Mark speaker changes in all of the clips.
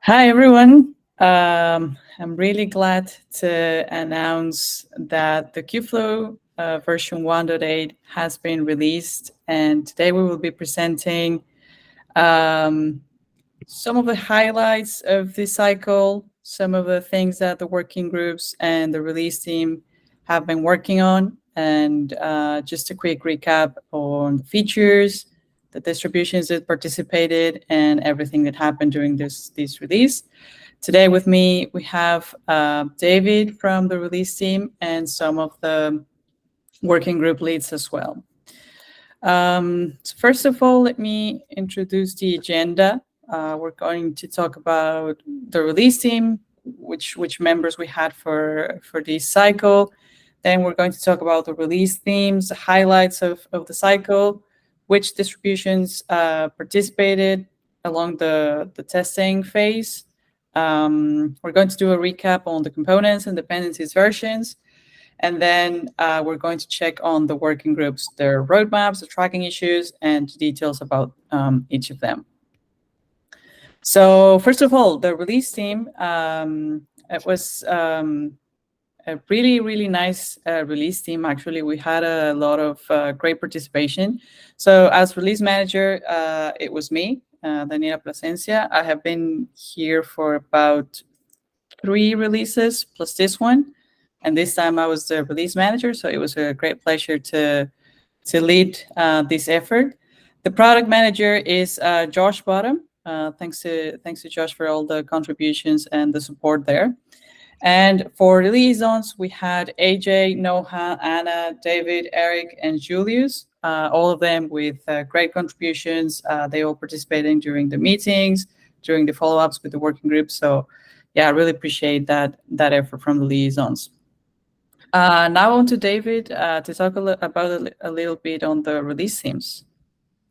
Speaker 1: Hi, everyone. I'm really glad to announce that the Kubeflow version 1.8 has been released, and today we will be presenting um, some of the highlights of this cycle, some of the things that the working groups and the release team have been working on, and just a quick recap on the features, the distributions that participated, and everything that happened during this release. Today with me, we have David from the release team and some of the working group leads as well. So first of all, let me introduce the agenda. We're going to talk about the release team, which members we had for this cycle. Then we're going to talk about the release themes, the highlights of the cycle, which distributions participated along the testing phase. We're going to do a recap on the components and dependencies versions. And then we're going to check on the working groups, their roadmaps, the tracking issues, and details about each of them. So first of all, the release team, it was a really, really nice release team. Actually, we had a lot of great participation. So as release manager, it was me, Daniela Plasencia. I have been here for about 3 releases plus this one. And this time I was the release manager, so it was a great pleasure to lead this effort. The product manager is Josh Bottom. Thanks to Josh for all the contributions and the support there. And for the liaisons, we had AJ, Noha, Anna, David, Eric, and Julius. All of them with great contributions. They all participating during the meetings, during the follow-ups with the working group. So yeah, I really appreciate that effort from the liaisons. Now on to David to talk about a little bit on the release themes.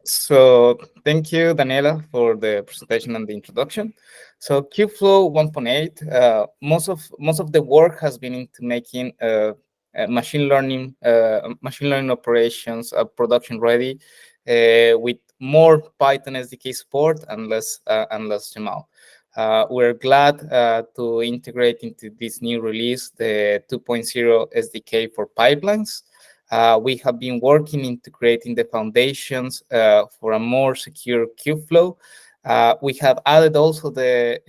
Speaker 2: So thank you, Daniela, for the presentation and the introduction. So Kubeflow 1.8, most of the work has been into making machine learning operations production ready with more Python SDK support and less YAML. We're glad to integrate into this new release the 2.0 SDK for pipelines. We have been working into creating the foundations for a more secure Kubeflow. We have added also the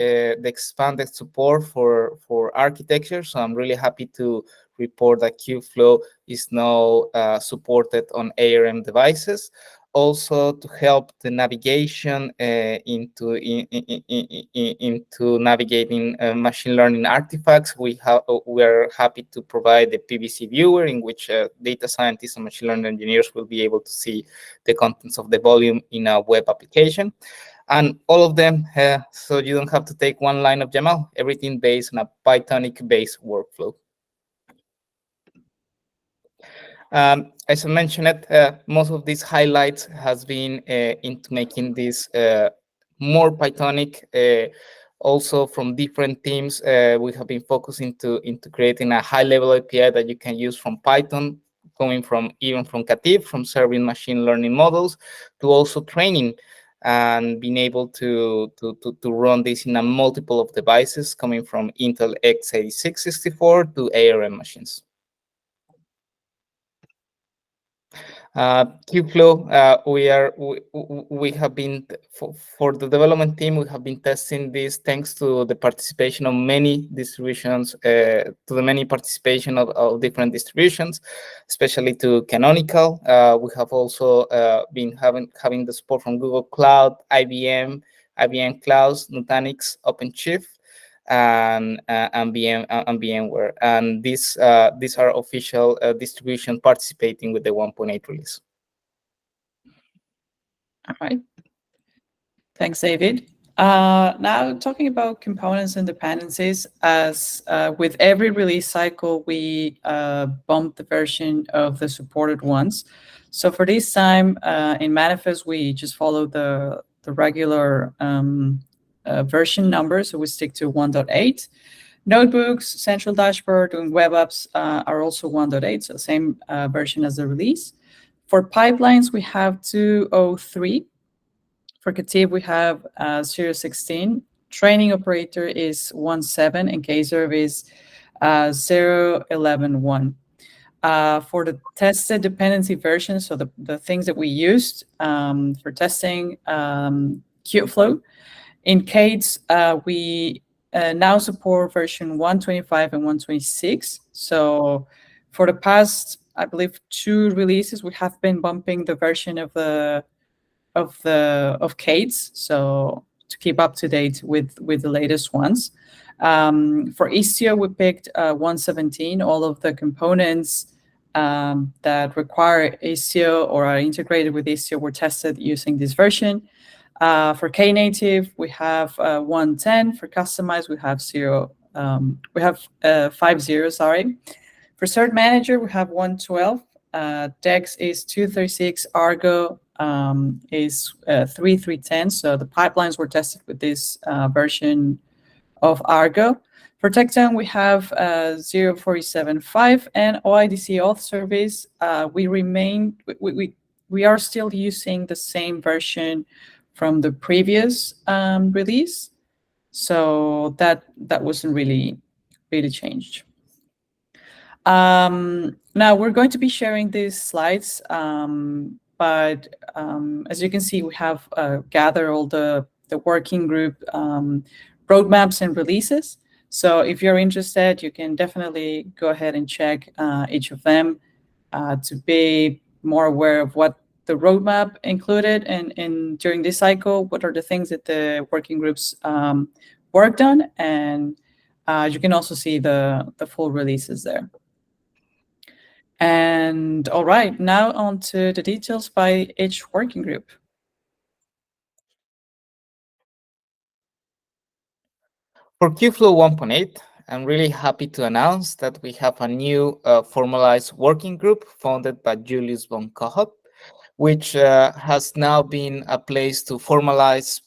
Speaker 2: expanded support for architecture. So I'm really happy to report that Kubeflow is now supported on ARM devices. Also to help the navigation into navigating machine learning artifacts, we are happy to provide the PVC viewer in which data scientists and machine learning engineers will be able to see the contents of the volume in a web application. And all of them, so you don't have to take one line of YAML, everything based on a Pythonic-based workflow. As I mentioned, most of these highlights has been into making this more Pythonic. Also from different teams, we have been focusing into creating a high-level API that you can use from Python, coming from even from Katib, from serving machine learning models, to also training and being able to run this in a multiple of devices, coming from Intel x86-64 to ARM machines. Kubeflow, we have been for the development team. We have been testing this thanks to the participation of many distributions, to the many participation of different distributions, especially to Canonical. We have also been having the support from Google Cloud, IBM Clouds, Nutanix, OpenShift, and VMware, and these are official distributions participating with the 1.8 release.
Speaker 1: All right. Thanks, David. Now talking about components and dependencies, as with every release cycle, we bump the version of the supported ones. So for this time, in Manifest, we just follow the regular version number, so we stick to 1.8. Notebooks, central dashboard, and web apps are also 1.8, so same version as the release. For pipelines, we have 2.03. For Katib, we have 0.16. training operator is 17 and KServe is 0.11.1. For the tested dependency version, so the things that we used for testing Kubeflow, in Kate, we now support version 125 and 126. So for the past, I believe, two releases, we have been bumping the version of Kate's, so to keep up to date with the latest ones. For Istio, we picked 117. All of the components that require Istio or are integrated with Istio were tested using this version. For Knative, we have 110. For Customize, we have 50. Sorry. For Cert Manager, we have 112. Dex is 236. Argo is 3310. So the pipelines were tested with this version of Argo. For Tekton, we have 0475 and OIDC auth service. We are still using the same version from the previous release, so that wasn't really changed. Now we're going to be sharing these slides, but as you can see, we have gathered all the working group roadmaps and releases. So if you're interested, you can definitely go ahead and check each of them to be more aware of what the roadmap included and during this cycle, what are the things that the working groups worked on, and you can also see the full releases there. And all right, now on to the details by each working group.
Speaker 2: For Kubeflow 1.8, I'm really happy to announce that we have a new formalized working group founded by Julius von Kohop, which has now been a place to formalize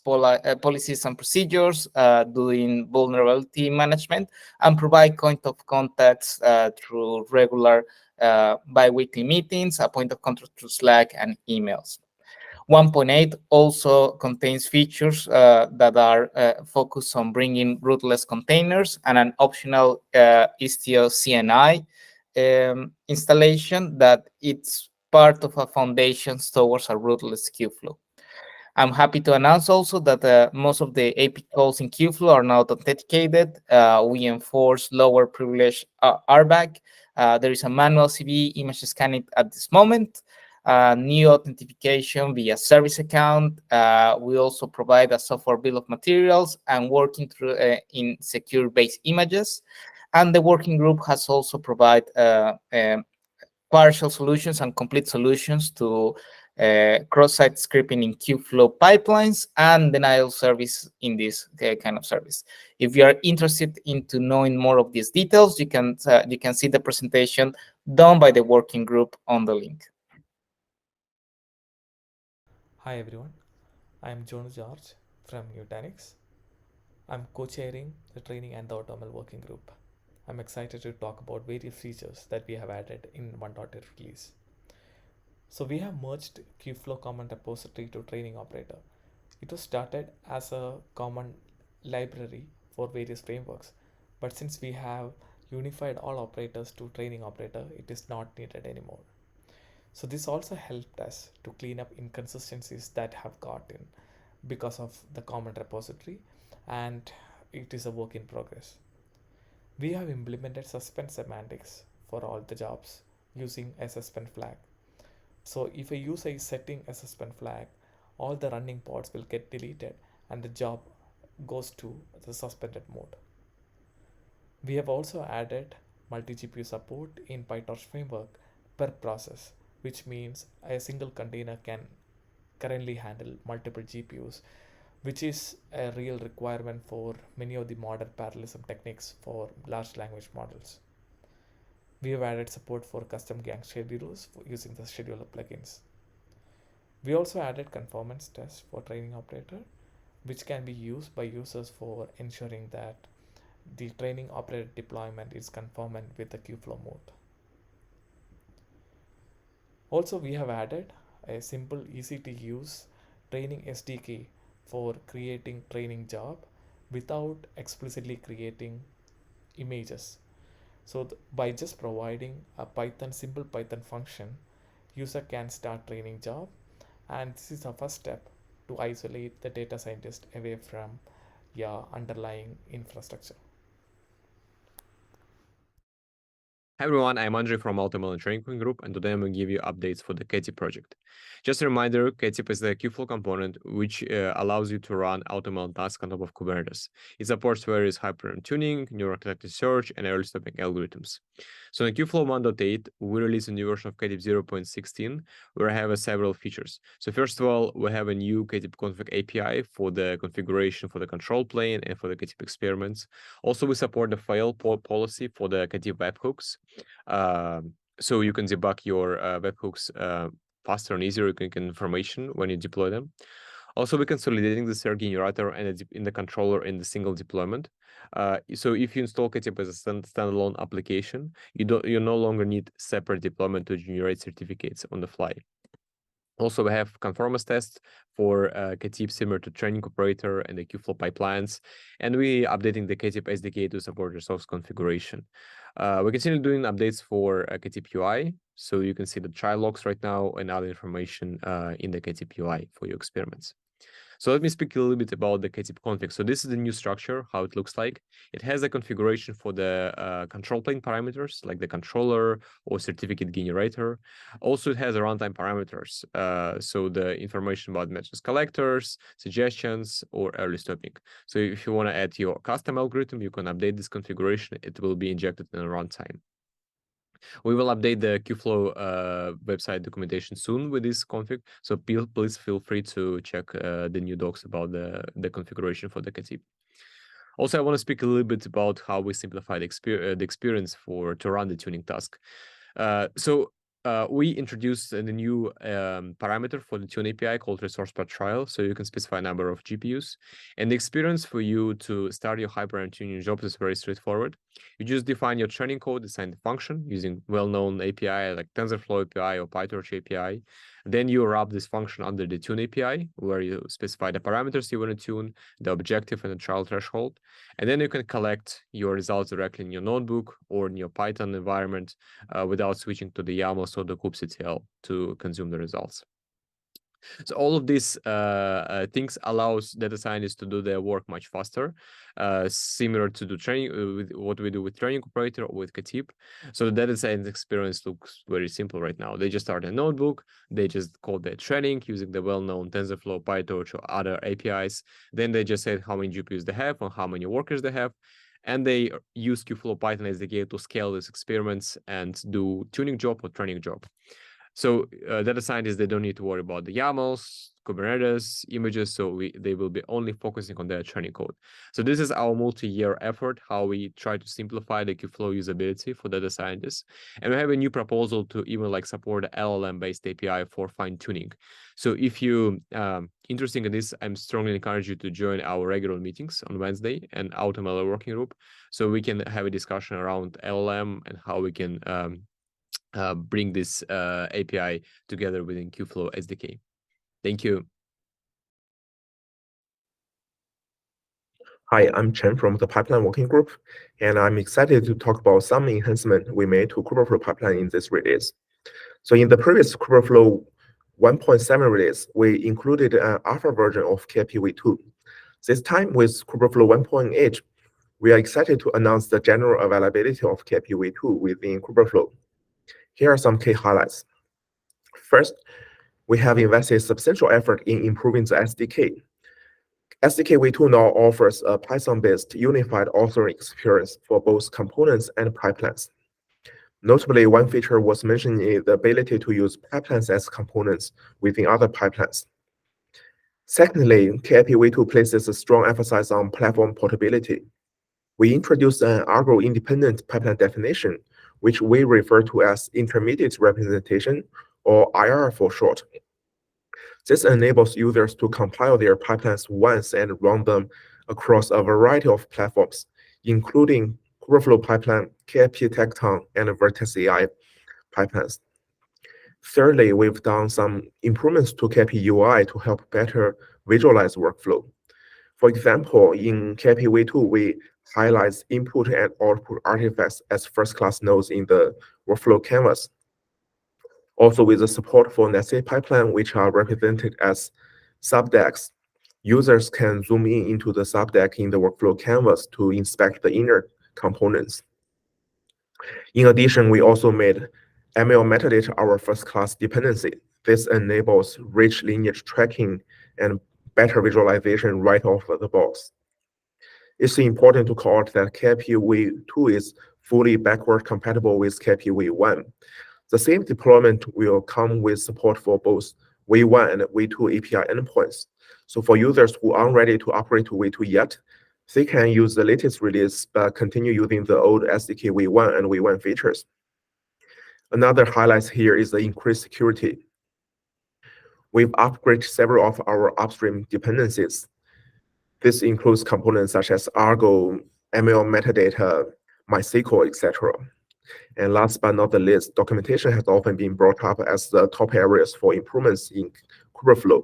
Speaker 2: policies and procedures, doing vulnerability management, and provide point of contacts through regular bi-weekly meetings, a point of contact through Slack and emails. 1.8 also contains features that are focused on bringing rootless containers and an optional Istio CNI installation that it's part of a foundation towards a rootless Kubeflow. I'm happy to announce also that most of the API calls in Kubeflow are now authenticated. We enforce lower privilege RBAC. There is a manual CV image scanning at this moment. New authentication via service account. We also provide a software bill of materials and working through in secure base images. And the working group has also provided partial solutions and complete solutions to cross-site scripting in Kubeflow pipelines and denial service in this kind of service. If you are interested into knowing more of these details, you can see the presentation done by the working group on the link.
Speaker 3: Hi everyone, I am John George from Nutanix. I'm co-chairing the training and the autoML working group. I'm excited to talk about various features that we have added in 1.8 release. So we have merged Kubeflow common repository to training operator. It was started as a common library for various frameworks, but since we have unified all operators to training operator, it is not needed anymore. So this also helped us to clean up inconsistencies that have got in because of the common repository, and it is a work in progress. We have implemented suspend semantics for all the jobs using a suspend flag. So if a user is setting a suspend flag, all the running pods will get deleted and the job goes to the suspended mode. We have also added multi-GPU support in PyTorch framework per process, which means a single container can currently handle multiple GPUs, which is a real requirement for many of the modern parallelism techniques for large language models. We have added support for custom gang schedulers using the scheduler plugins. We also added conformance tests for training operator, which can be used by users for ensuring that the training operator deployment is conformant with the Kubeflow mode. Also, we have added a simple, easy to use training SDK for creating training job, without explicitly creating images. So by just providing a simple Python function, user can start training job, and this is the first step to isolate the data scientist away from your underlying infrastructure.
Speaker 4: Hi everyone, I'm Andre from autoML Training Group, and today I'm going to give you updates for the Katib project. Just a reminder, Katib is the Kubeflow component which allows you to run autoML tasks on top of Kubernetes. It supports various hyperparameter tuning, neural-connected search, and early stopping algorithms. So in Kubeflow 1.8, we released a new version of Katib 0.16, where I have several features. So first of all, we have a new Katib config API for the configuration for the control plane and for the Katib experiments. Also, we support the fail policy for the Katib webhooks. So you can debug your webhooks faster and easier. You can get information when you deploy them. Also, we're consolidating the CR generator and in the controller in the single deployment. So if you install Katib as a standalone application, you no longer need separate deployment to generate certificates on the fly. Also, we have conformance tests for Katib similar to training operator and the Kubeflow pipelines, and we updating the Katib SDK to support resource configuration. We continue doing updates for Katib UI, so you can see the trial logs right now and other information in the Katib UI for your experiments. So let me speak a little bit about the Katib config. So this is the new structure, how it looks like. It has a configuration for the control plane parameters, like the controller or certificate generator. Also, it has a runtime parameters. So the information about messages collectors, suggestions, or early stopping. So if you want to add your custom algorithm, you can update this configuration. It will be injected in a runtime. We will update the Kubeflow website documentation soon with this config, so please feel free to check the new docs about the configuration for the Katib. Also, I want to speak a little bit about how we simplify the experience to run the tuning task. We introduced the new parameter for the tune API called resource per trial, so you can specify a number of GPUs. And the experience for you to start your hyperparameter tuning job is very straightforward. You just define your training code, assign the function using well-known API like TensorFlow API or PyTorch API. Then you wrap this function under the tune API, where you specify the parameters you want to tune, the objective and the trial threshold. And then you can collect your results directly in your notebook or in your Python environment without switching to the YAML or the kubectl to consume the results. So all of these things allows data scientists to do their work much faster, similar to the training with what we do with training operator or with Katib. So the data science experience looks very simple right now. They just start a notebook, they just code their training using the well-known TensorFlow, PyTorch, or other APIs. Then they just say how many GPUs they have and how many workers they have. And they use Kubeflow Python SDK to scale these experiments and do tuning job or training job. So data scientists, they don't need to worry about the YAMLs, Kubernetes, images, so they will be only focusing on their training code. So this is our multi-year effort, how we try to simplify the Kubeflow usability for data scientists. And we have a new proposal to even support LLM-based API for fine-tuning. So if you interested in this, I'm strongly encourage you to join our regular meetings on Wednesday and autoML working group, so we can have a discussion around LLM and how we can bring this API together within Kubeflow SDK. Thank you.
Speaker 5: Hi, I'm Chen from the Pipeline Working Group, and I'm excited to talk about some enhancement we made to Kubeflow pipeline in this release. So in the previous Kubeflow 1.7 release, we included an alpha version of KFP v2. This time with Kubeflow 1.8, we are excited to announce the general availability of KFP v2 within Kubeflow. Here are some key highlights. First, we have invested substantial effort in improving the SDK. SDK v2 now offers a Python-based unified authoring experience for both components and pipelines. Notably, one feature was mentioned is the ability to use pipelines as components within other pipelines. Secondly, KFP v2 places a strong emphasis on platform portability. We introduced an algo-independent pipeline definition, which we refer to as intermediate representation, or IR for short. This enables users to compile their pipelines once and run them across a variety of platforms, including Kubeflow pipeline, KFP Tekton, and Vertex AI pipelines. Thirdly, we've done some improvements to KFP UI to help better visualize workflow. For example, in KFP v2, we highlight input and output artifacts as first-class nodes in the workflow canvas. Also, with the support for nested pipeline, which are represented as subdecks, users can zoom into the subdeck in the workflow canvas to inspect the inner components. In addition, we also made ML metadata our first-class dependency. This enables rich lineage tracking and better visualization right off the box. It's important to call out that KFP v2 is fully backward compatible with KFP v1. The same deployment will come with support for both v1 and v2 API endpoints. So for users who aren't ready to upgrade to v2 yet, they can use the latest release but continue using the old SDK v1 and v1 features. Another highlight here is the increased security. We've upgraded several of our upstream dependencies. This includes components such as Argo, ML metadata, MySQL, etc. And last but not the least, documentation has often been brought up as the top areas for improvements in Kubeflow.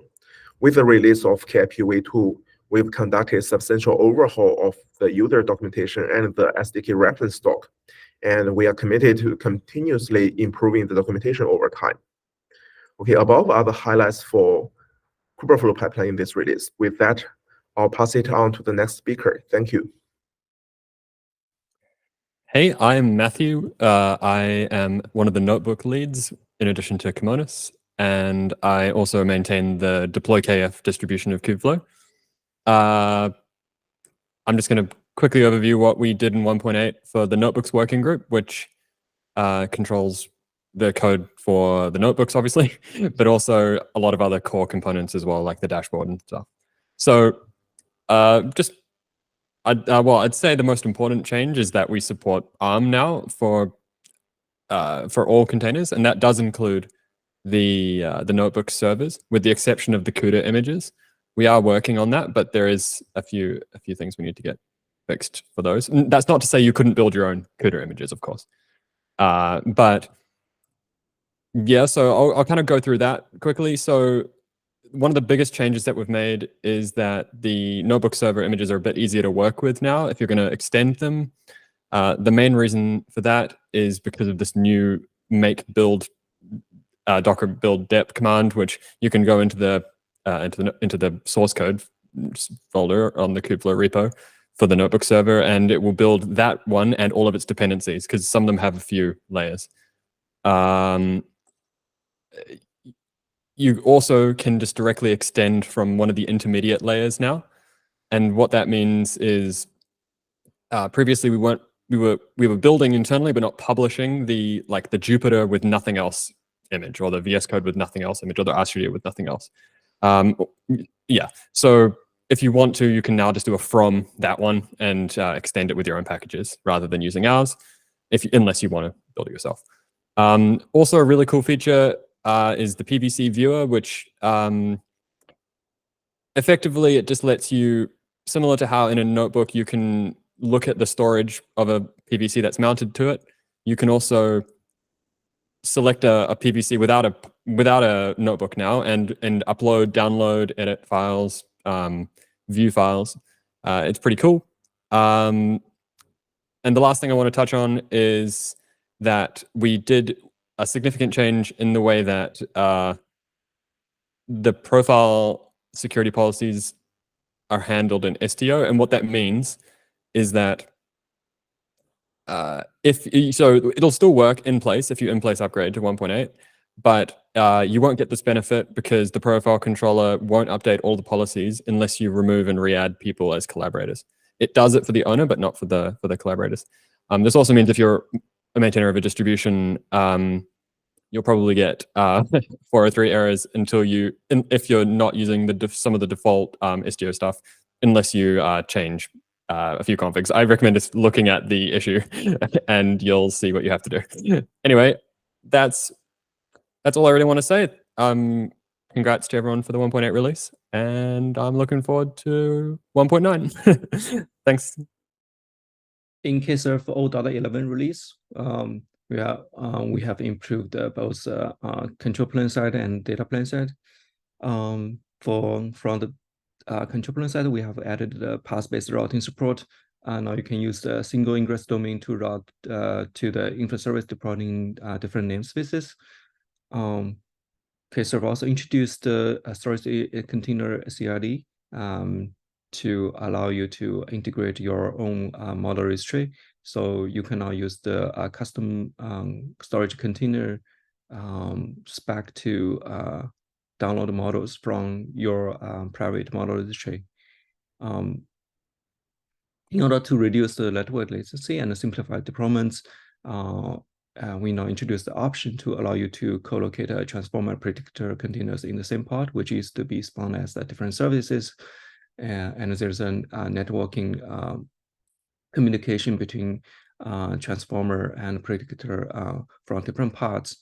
Speaker 5: With the release of KFP v2, we've conducted substantial overhaul of the user documentation and the SDK reference stock, and we are committed to continuously improving the documentation over time. Okay, above are the highlights for Kubeflow pipeline in this release. With that, I'll pass it on to the next speaker. Thank you.
Speaker 6: Hey, I'm Matthew. I am one of the notebook leads in addition to Kimonos, and I also maintain the deploy KF distribution of Kubeflow. I'm just going to quickly overview what we did in 1.8 for the notebooks working group, which controls the code for the notebooks, obviously, but also a lot of other core components as well, like the dashboard and stuff. So I'd say the most important change is that we support ARM now for all containers, and that does include the notebook servers, with the exception of the CUDA images. We are working on that, but there is a few things we need to get fixed for those. And that's not to say you couldn't build your own CUDA images, of course. But yeah, so I'll kind of go through that quickly. So one of the biggest changes that we've made is that the notebook server images are a bit easier to work with now if you're going to extend them. The main reason for that is because of this new make build docker build dep command, which you can go into the source code folder on the Kubeflow repo for the notebook server, and it will build that one and all of its dependencies, because some of them have a few layers. You also can just directly extend from one of the intermediate layers now. And what that means is previously we were building internally, but not publishing the Jupyter with nothing else image, or the VS Code with nothing else image, or the RStudio with nothing else. Yeah, so if you want to, you can now just do a from that one and extend it with your own packages rather than using ours, unless you want to build it yourself. Also, a really cool feature is the PVC viewer, which effectively it just lets you, similar to how in a notebook you can look at the storage of a PVC that's mounted to it, you can also select a PVC without a notebook now and upload, download, edit files, view files. It's pretty cool. And the last thing I want to touch on is that we did a significant change in the way that the profile security policies are handled in Istio. And what that means is that it'll still work in place if you in place upgrade to 1.8, but you won't get this benefit because the profile controller won't update all the policies unless you remove and re-add people as collaborators. It does it for the owner, but not for the collaborators. This also means if you're a maintainer of a distribution, you'll probably get 403 errors if you're not using some of the default Istio stuff, unless you change a few configs. I recommend just looking at the issue and you'll see what you have to do. Anyway, that's all I really want to say. Congrats to everyone for the 1.8 release, and I'm looking forward to 1.9. Thanks.
Speaker 7: In KServe 0.11 release, we have improved both control plane side and data plane side. From the control plane side, we have added the path-based routing support. Now you can use the single ingress domain to route to the inference service deployed in different namespaces. KServe also introduced the storage container CRD to allow you to integrate your own model registry. So you can now use the custom storage container spec to download models from your private model registry. In order to reduce the network latency and simplify deployments, we now introduce the option to allow you to co-locate a transformer predictor containers in the same pod, which is to be spawned as the different services. And there's a networking communication between transformer and predictor from different pods.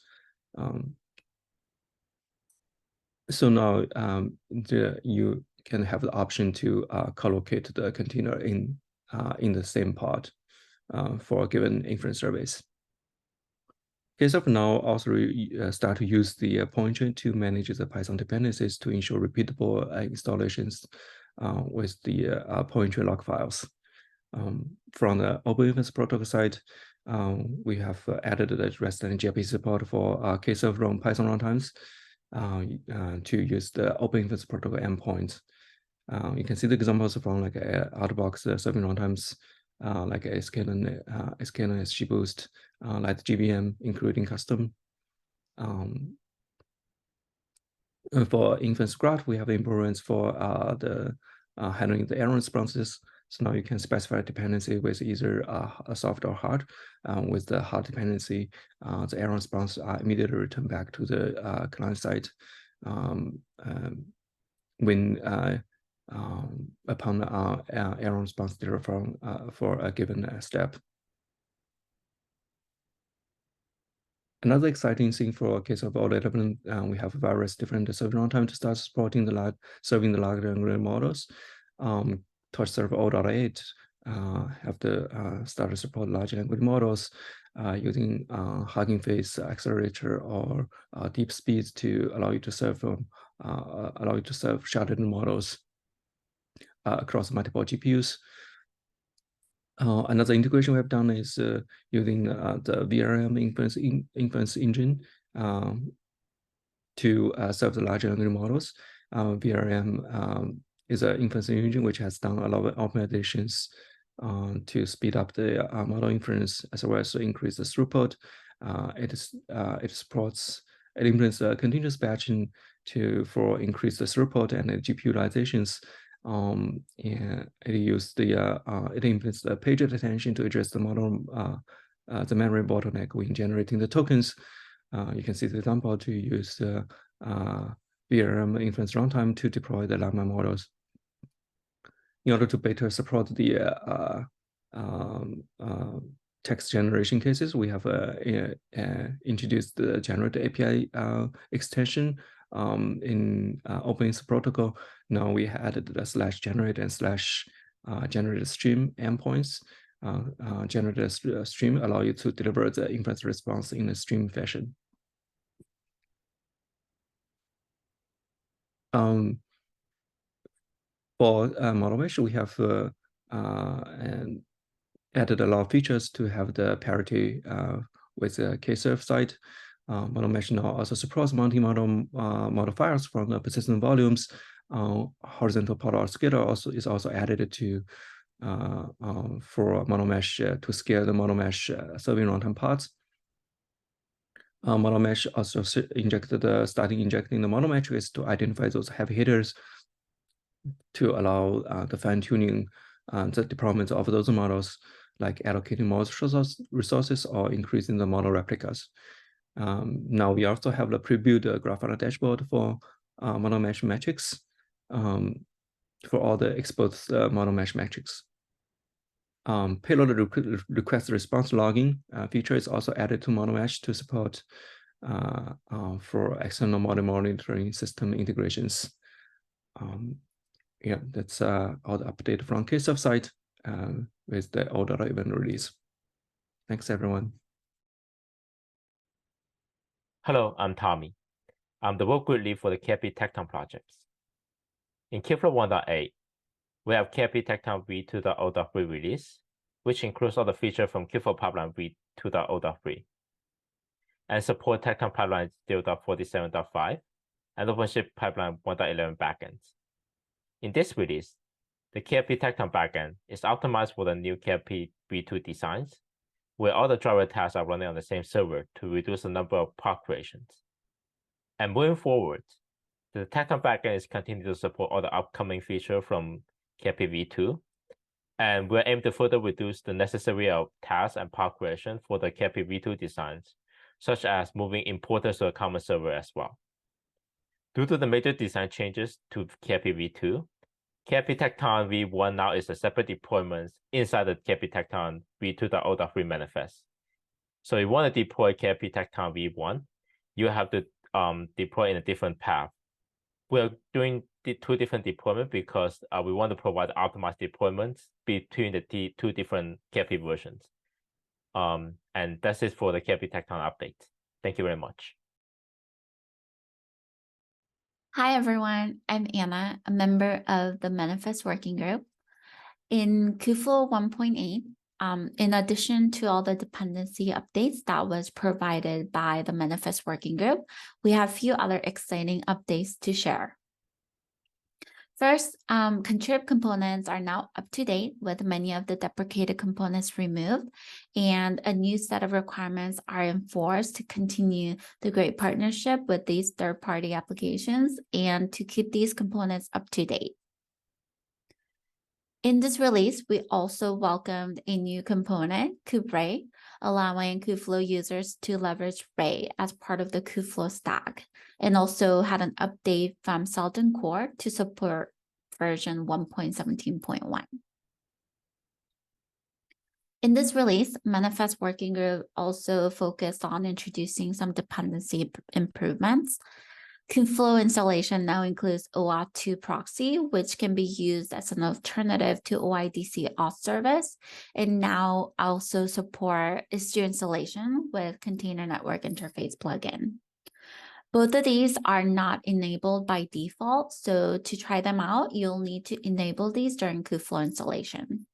Speaker 7: So now you can have the option to co-locate the container in the same pod for a given inference service. KServe now also start to use the pointer to manage the Python dependencies to ensure repeatable installations with the pointer log files. From the Open Inference Protocol side, we have added the REST and gRPC support for KServe run Python runtimes to use the Open Inference Protocol endpoints. You can see the examples from like out-of-box serving runtimes like sklearn, SGBoost, like GVM, including custom. For inference graph, we have improvements for the handling the error responses. So now you can specify dependency with either a soft or hard. With the hard dependency, the error response are immediately returned back to the client side when upon error response data from for a given step. Another exciting thing for KServe O11, we have various different serving runtime to start supporting the serving the large language models. TouchServe O.8 have the started support large language models using Hugging Face accelerator or deep speeds to allow you to serve sharded models across multiple GPUs. Another integration we have done is using the VRM inference engine to serve the large language models. VRM is an inference engine which has done a lot of optimizations to speed up the model inference as well as to increase the throughput. It implements continuous batching for increase the throughput and the GPU utilizations. And it implements the page attention to address the model, the memory bottleneck when generating the tokens. You can see the example to use the VRM inference runtime to deploy the llama models. In order to better support the text generation cases, we have introduced the generate API extension in Open Inference Protocol. Now we added the /generate and /generated stream endpoints. Generated stream allow you to deliver the inference response in a stream fashion. For model mesh, we have added a lot of features to have the parity with the KServe side. Model mesh now also supports multi-model modifiers from the persistent volumes. Horizontal polar scaler is also added to for model mesh to scale the model mesh serving runtime parts. Model mesh also starting injecting the model metrics to identify those heavy hitters to allow the fine-tuning the deployment of those models, like allocating more resources or increasing the model replicas. Now we also have the pre-built Grafana dashboard for model mesh metrics for all the exposed model mesh metrics. Payload request response logging feature is also added to model mesh to support for external model monitoring system integrations. Yeah, that's all the update from KServe side with the O.11 release. Thanks, everyone.
Speaker 8: Hello, I'm Tommy. I'm the work group lead for the KFP Tekton projects. In Kubeflow 1.8, we have KFP Tekton v2.0.3 release, which includes all the features from Kubeflow pipeline v2.0.3, and support Tekton pipeline 0.47.5 and OpenShift pipeline 1.11 backends. In this release, the KFP Tekton backend is optimized for the new KFP v2 designs, where all the driver tasks are running on the same server to reduce the number of pod creations. And moving forward, the Tekton backend is continuing to support all the upcoming features from KFP v2, and we're aiming to further reduce the necessary tasks and pod creation for the KFP v2 designs, such as moving importers to a common server as well. Due to the major design changes to KFP v2, KFP Tekton v1 now is a separate deployment inside the KFP Tekton v2.0.3 manifest. So if you want to deploy KFP Tekton v1, you have to deploy in a different path. We're doing the two different deployments because we want to provide optimized deployments between the two different KFP versions. And that's it for the KFP Tekton update. Thank you very much.
Speaker 9: Hi, everyone. I'm Anna, a member of the Manifest Working Group. In Kubeflow 1.8, in addition to all the dependency updates that was provided by the Manifest Working Group, we have a few other exciting updates to share. First, contrib components are now up to date with many of the deprecated components removed, and a new set of requirements are enforced to continue the great partnership with these third-party applications and to keep these components up to date. In this release, we also welcomed a new component, Kubeflow, allowing Kubeflow users to leverage Ray as part of the Kubeflow stack, and also had an update from Selden Core to support version 1.17.1. In this release, Manifest Working Group also focused on introducing some dependency improvements. Kubeflow installation now includes OAuth2 proxy, which can be used as an alternative to OIDC auth service, and now also support Istio installation with Container Network Interface plugin. Both of these are not enabled by default, so to try them out, you'll need to enable these during Kubeflow installation.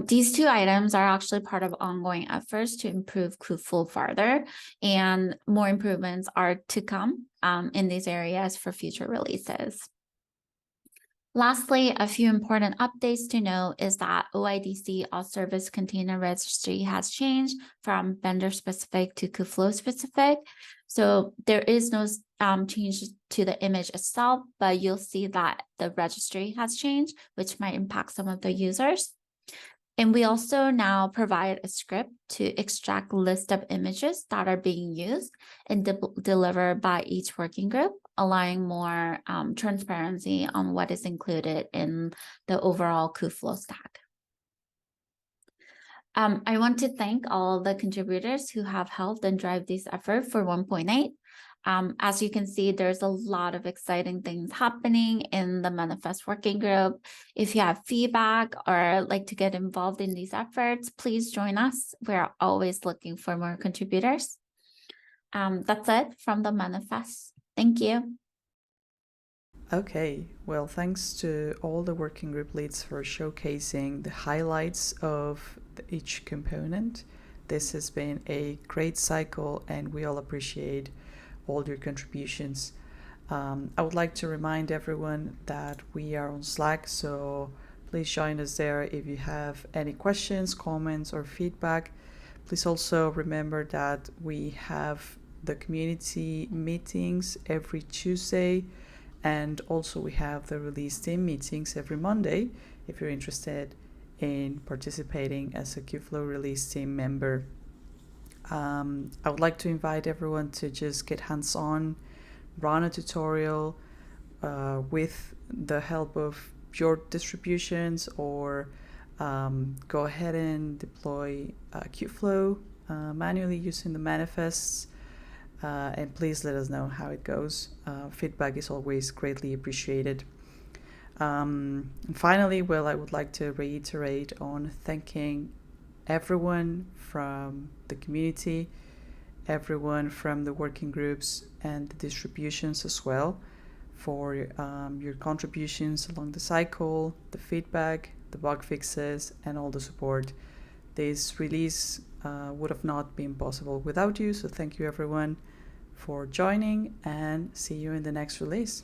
Speaker 9: These two items are actually part of ongoing efforts to improve Kubeflow further, and more improvements are to come in these areas for future releases. Lastly, a few important updates to note is that OIDC auth service container registry has changed from vendor specific to Kubeflow specific. So there is no change to the image itself, but you'll see that the registry has changed, which might impact some of the users. And we also now provide a script to extract list of images that are being used and delivered by each working group, allowing more transparency on what is included in the overall Kubeflow stack. I want to thank all the contributors who have helped and drive this effort for 1.8. As you can see, there's a lot of exciting things happening in the Manifest Working Group. If you have feedback or like to get involved in these efforts, please join us. We're always looking for more contributors. That's it from the Manifest. Thank you.
Speaker 1: Okay, well, thanks to all the working group leads for showcasing the highlights of each component. This has been a great cycle and we all appreciate all your contributions. I would like to remind everyone that we are on Slack, so please join us there if you have any questions, comments, or feedback. Please also remember that we have the community meetings every Tuesday, and also we have the release team meetings every Monday if you're interested in participating as a Kubeflow release team member. I would like to invite everyone to just get hands-on, run a tutorial with the help of your distributions, or go ahead and deploy Kubeflow manually using the manifests, and please let us know how it goes. Feedback is always greatly appreciated. And finally, well, I would like to reiterate on thanking everyone from the community, everyone from the working groups and the distributions as well for your contributions along the cycle, the feedback, the bug fixes, and all the support. This release would have not been possible without you, so thank you everyone for joining, and see you in the next release.